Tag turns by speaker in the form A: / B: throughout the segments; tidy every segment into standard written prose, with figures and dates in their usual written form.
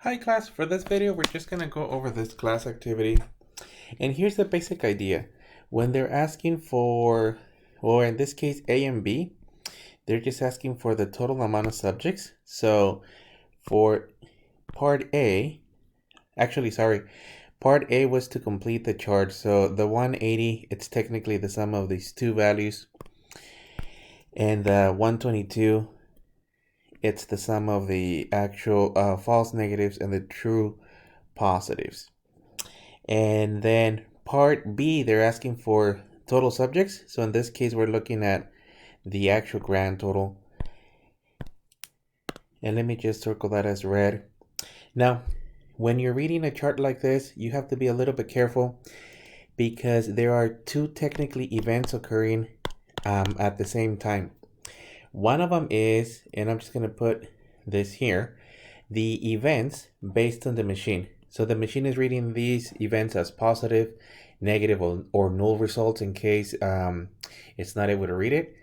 A: Hi class, for this video we're just going to go over this class activity. And here's the basic idea. When they're asking for, or in this case A and B, they're just asking for the total amount of subjects. So for part A, part A was to complete the chart. So the 180, it's technically the sum of these two values. And the 122, it's the sum of the actual false negatives and the true positives. And then part B, they're asking for total subjects. So in this case, we're looking at the actual grand total. And let me just circle that as red. Now, when you're reading a chart like this, you have to be a little bit careful because there are two technically events occurring at the same time. One of them is, and I'm just going to put this here, the events based on the machine. So the machine is reading these events as positive, negative, or null results in case it's not able to read it.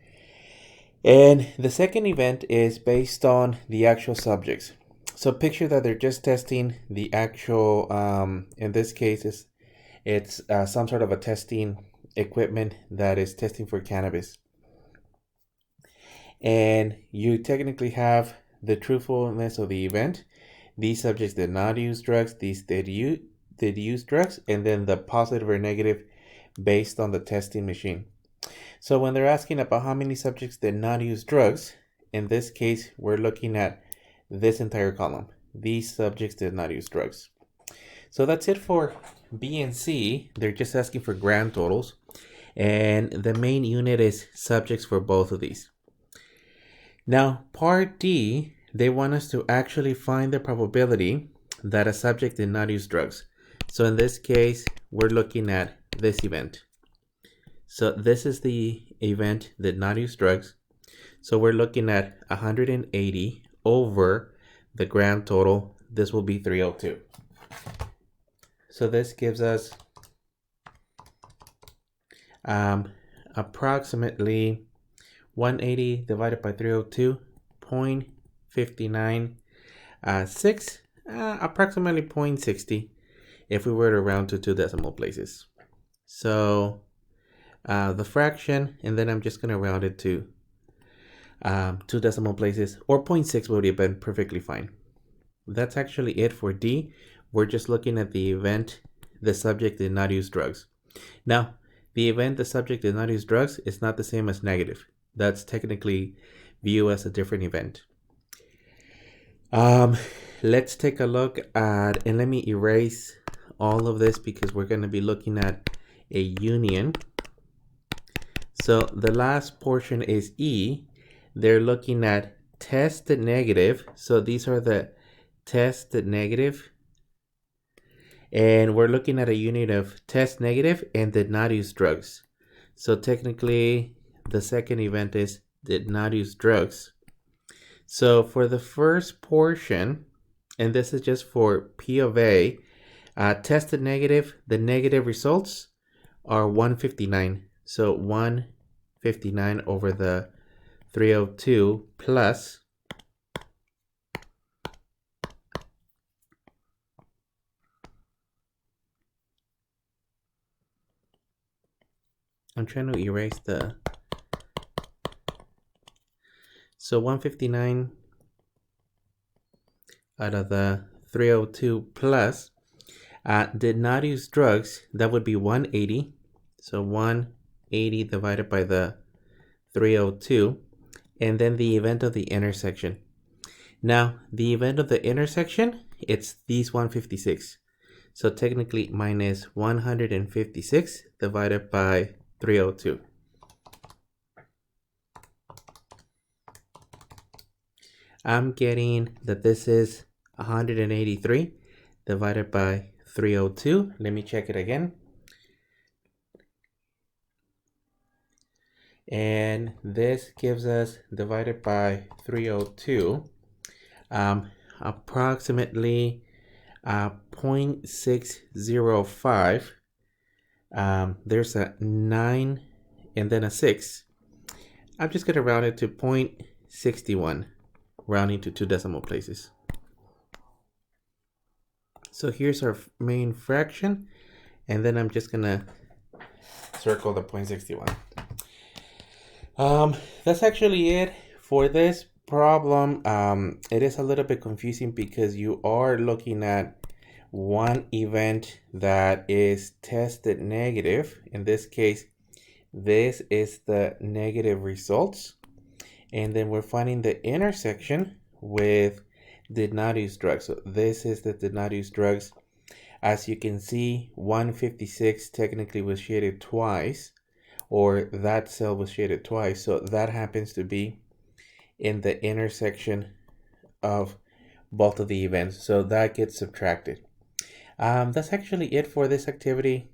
A: And the second event is based on the actual subjects. So picture that they're just testing the actual, in this case, it's some sort of a testing equipment that is testing for cannabis. And you technically have the truthfulness of the event. These subjects did not use drugs, these did use drugs, and then the positive or negative based on the testing machine. So when they're asking about how many subjects did not use drugs, in this case, we're looking at this entire column. These subjects did not use drugs. So that's it for B and C. They're just asking for grand totals. And the main unit is subjects for both of these. Now, part D, they want us to actually find the probability that a subject did not use drugs. So in this case, we're looking at this event. So this is the event did not use drugs. So we're looking at 180 over the grand total. This will be 302. So this gives us approximately 180 divided by 302, 0.596, approximately 0.60 if we were to round to two decimal places. So the fraction, and then I'm just going to round it to two decimal places, or 0.6 would have been perfectly fine. That's actually it for D. We're just looking at the event the subject did not use drugs. Now, the event the subject did not use drugs is not the same as negative. That's technically viewed as a different event. Let's take a look at, and let me erase all of this because we're going to be looking at a union. So the last portion is E. They're looking at tested negative. So these are the tested negative. And we're looking at a unit of test negative and did not use drugs. So technically, the second event is did not use drugs. So for the first portion, and this is just for P of A, tested negative, the negative results are 159. So 159 over the 302 plus I'm trying to erase the, so 159 out of the 302 plus did not use drugs, that would be 180. So 180 divided by the 302, and then the event of the intersection. Now, the event of the intersection, it's these 156. So technically minus 156 divided by 302. I'm getting that this is 183 divided by 302. Let me check it again. And this gives us divided by 302 approximately 0.605. There's a 9 and then a 6. I'm just going to round it to 0.61, rounding to two decimal places. So here's our main fraction, and then I'm just gonna circle the 0.61. That's actually it for this problem. It is a little bit confusing because you are looking at one event that is tested negative. In this case, this is the negative results. And then we're finding the intersection with did not use drugs. So this is the did not use drugs. As you can see, 156 technically was shaded twice, or that cell was shaded twice. So that happens to be in the intersection of both of the events. So that gets subtracted. That's actually it for this activity.